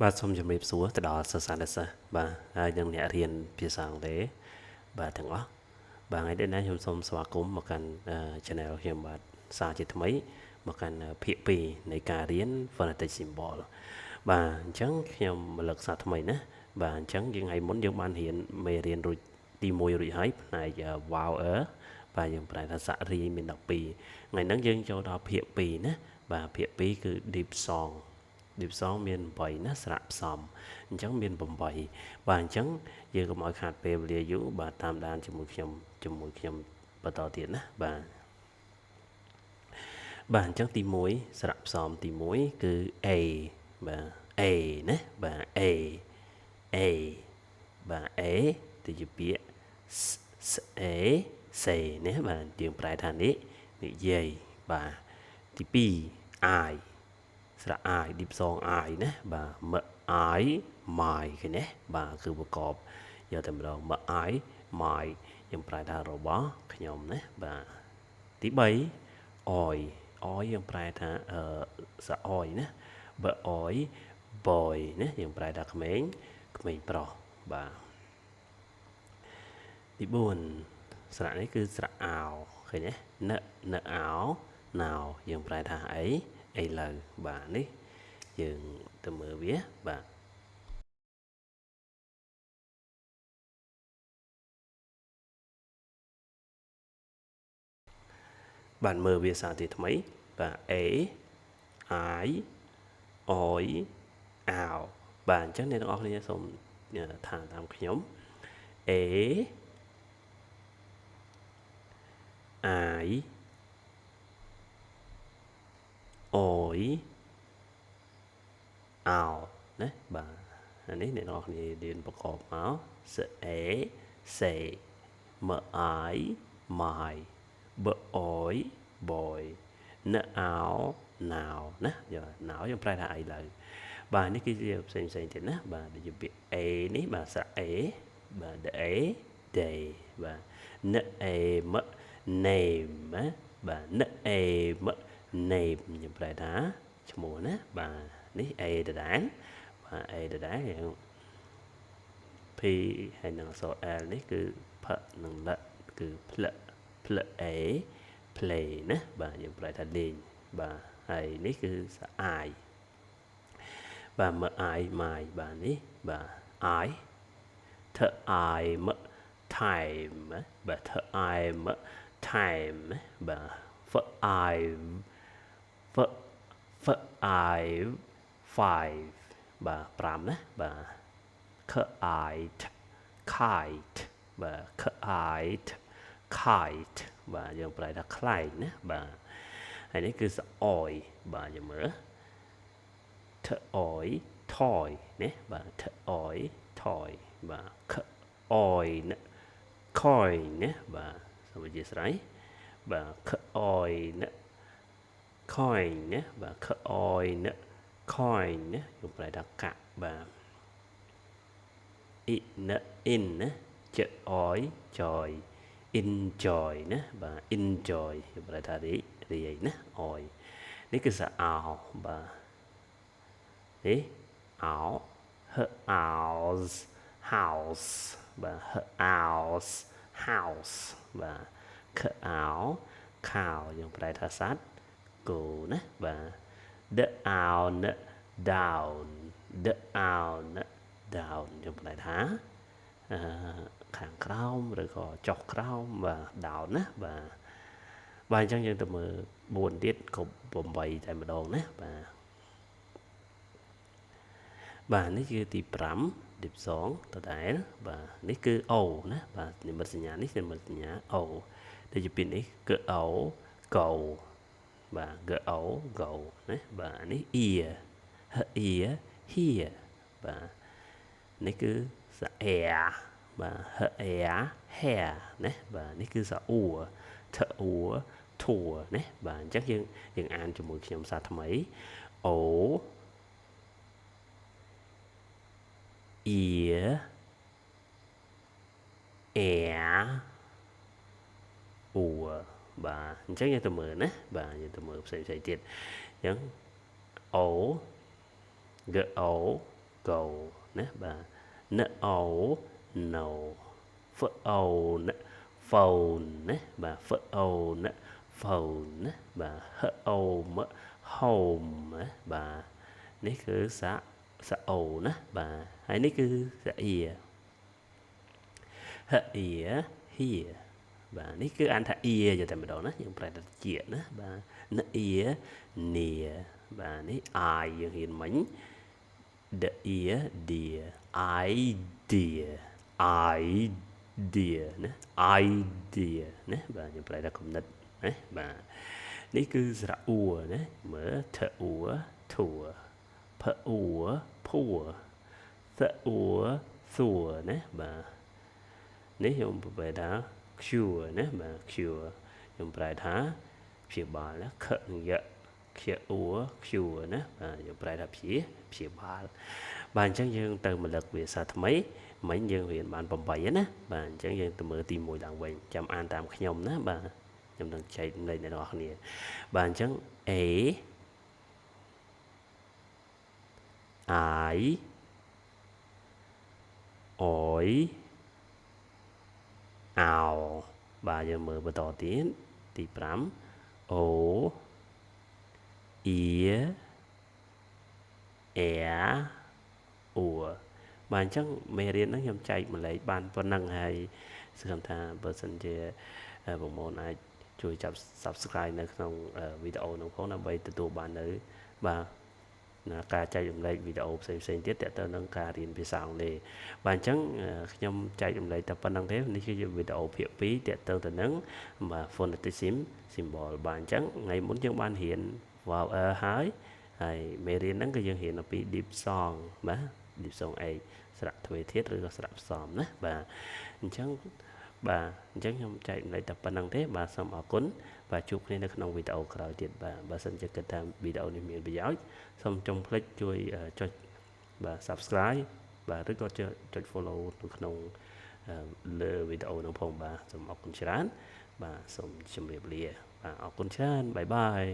បាទសូមជម្រាបសួរទៅដល់សិស្សានុសិស្សបាទហើយនឹងអ្នករៀនភាសាអង់គ្លេសបាទទាំងអស់បាទថ្ងៃនេះខ្ញុំសូមស្វាគមន៍មកកាន់ channel ខ្ញុំបាទសារជាថ្មីមកកាន់ភាគ2នៃការរៀន Phonetic Symbol បាទអញ្ចឹងខ្ញុំមកលើកសារថ្មីណាបាទអញ្ចឹងយើងថ្ងៃមុនយើងបានរៀនមេរៀនរួចទី1រួចហើយផ្នែក vowel បាទយើងប្រែថាសាក់រាយមាន12ថ្ងៃហ្នឹងយើងចូលដល់ភាគ2ណាបាទភាគ2គឺ deep song deep song មាន8ណាស្រៈផ្សំអញ្ចឹងមាន8បាទអញ្ចឹងយើងកុំឲ្យខាតពេលវេលាយូរបាទតាមដានជាមួយខ្ញុំបន្តទៀតណាបាទអញ្ចឹងទី1ស្រៈផ្សំទី1គឺ A បាទ A ណាបាទ A A បាទ A ទៅជាពាក្យ A say ណាបាទយើងប្រែថានេះនិយាយបាទទី2 I ស្រៈ I ឌីបសង I ណាបាទម I my ឃើញទេបាទគឺប្រកបយកតែម្ដងម I my យើងប្រែថារបស់ខ្ញុំណាបាទទី3 oi oi យើងប្រែថាស្រៈ oi ណាបើ oi boy ណាយើងប្រែថាក្មេងប្រុសបាទទី4ស្រៈនេះគឺស្រៈអោឃើញទេណអោណៅយើងប្រែថាអីឥឡូវបាទនេះយើងទៅមើលវាបាទបានមើលវាសារទីថ្មីបាទ A I oi អោបាទអញ្ចឹងអ្នកទាំងអស់គ្នាសូមថាតាមខ្ញុំ A I oi អោណាបាទអានេះអ្នកទាំងអស់គ្នារៀនប្រកបមកស A say ម I my ប oi boy ណអោ now ណាយក now យើងប្រែថាអីឡើយបាទនេះគឺជាផ្សេងទៀតណាបាទដូចជាពាក្យ A នេះបាទស្រៈ A បាទ the A day បាទណ A ម name ណាបាទណ A ម name យើងប្រែថាឈ្មោះណាបាទនេះ A ដដែលបាទ A ដដែលយើង P ហើយនឹងអក្សរ L នេះគឺផនិងលគឺផ្លផ្ល A play ណាបាទយើងប្រែថាលេងបាទហើយនេះគឺសរ I បាទមើល I my បាទនេះបាទ I ថ I ម time បាទថ I ម time បាទ f I f f I 5បាទ5ណាបាទ kite kite បាទ kite kite បាទយើងប្រែថាខ្លែងណាបាទហើយនេះគឺសអយបាទយើងមើលថអយ toy ណាបាទថអយ toy បាទខអយ coin ណាបាទសូមអធិស្ឋានបាទខអយ coin ណាបាទខអយ coin ណាយើងប្រែថាកាក់បាទ in ណាចអយ joy enjoy ណាបាទ enjoy យើងប្រែថារីកណាអយនេះគឺសអោបាទនេះអោ her house house បាទ her house house បាទ ខអោ cow យើងប្រែថាសត្វគោណាបាទ the owl down the owl down យើងប្រែថាខាងក្រោមឬក៏ចុះក្រោមបាទ down ណាបាទអញ្ចឹងយើងទៅមើល4ទៀតគ្រប់8តែម្ដងណាបាទនេះគឺទី5 dip song ដដែលបាទនេះគឺ O ណាបាទនិមិត្តសញ្ញានេះនិមិត្តសញ្ញា O ដូចជាពាក្យនេះគឺ O go បាទ go go ណាបាទនេះ ear ear here បាទនេះគឺស air បាទ air hair ណាបាទនេះគឺសអ៊ូថអ៊ូ tour ណាបាទអញ្ចឹងយើងអានជាមួយខ្ញុំសារថ្មី O ear air អ៊ូបាទអញ្ចឹងយើងទៅមើលណាបាទយើងទៅមើលផ្សេងទៀតអញ្ចឹង O go go ណាបាទ no no phone phone ណាបាទ phone phone ណាបាទ home home ណាបាទនេះគឺសាអូណាបាទហើយនេះគឺសាអៀ here here បាទនេះគឺអានថា ear យកតែម្ដងណាយើងប្រែទៅជាណាបាទ ear near បាទនេះ I យើងរៀនមិញ the ear dear idea idea ណា idea ណាបាទយើងប្រែថាគំនិតណាបាទនេះគឺស្រៈអ៊ូណាមើលថអ៊ូធัวផអ៊ូភួរសអ៊ូសួរណាបាទនេះខ្ញុំប្រែថា cure ណាបាទ cure ខ្ញុំប្រែថាព្យាបាលណាខនឹងយៈខៀអ៊ូ cure ណាបាទយើងប្រែថាព្យាបាលបាទអញ្ចឹងយើងទៅរំលឹកវាសាថ្មីមិញយើងរៀនបាន8ណាបាទអញ្ចឹងយើងទៅមើលទី1ឡើងវិញចាំអានតាមខ្ញុំណាបាទខ្ញុំនឹងចែករំលែកអ្នកនរគ្នាបាទអញ្ចឹង A I oi អោបាទយើងមើលបន្តទៀតទី5 O ear air អ៊ូបាទអញ្ចឹងមេរៀនហ្នឹងខ្ញុំចែកម្លែកបានប៉ុណ្ណឹងហើយសង្ឃឹមថាបើសិនជាបងប្អូនអាចជួយចាប់ Subscribe នៅក្នុងវីដេអូនោះផងដើម្បីទទួលបាននៅបាទការចែករំលែកវីដេអូផ្សេងៗទៀតទាក់ទងនឹងការរៀនភាសាអង់គ្លេសបាទអញ្ចឹងខ្ញុំចែករំលែកតែប៉ុណ្្នឹងទេនេះគឺជាវីដេអូភាគ2ទាក់ទងទៅនឹងបាទ phonetic symbol បាទអញ្ចឹងថ្ងៃមុនយើងបានរៀន vowel ហើយមេរៀនហ្នឹងគឺយើងរៀនអំពី diphthong បាទ diphthong ឯកស្រៈទ្វេធាតុឬក៏ស្រៈផ្សំណាបាទអញ្ចឹងខ្ញុំចែករំលែកតែប៉ុណ្្នឹងទេបាទសូមអរគុណបាទជួបគ្នានៅក្នុងវីដេអូក្រោយទៀតបាទបើសិនជាគិតថាវីដេអូនេះមានប្រយោជន៍សូមកុំភ្លេចជួយចុចបាទ Subscribe បាទឬក៏ចុច Follow នៅក្នុងលើវីដេអូនោះផងបាទសូមអរគុណច្រើនបាទសូមជម្រាបលាបាទអរគុណច្រើនបាយបាយ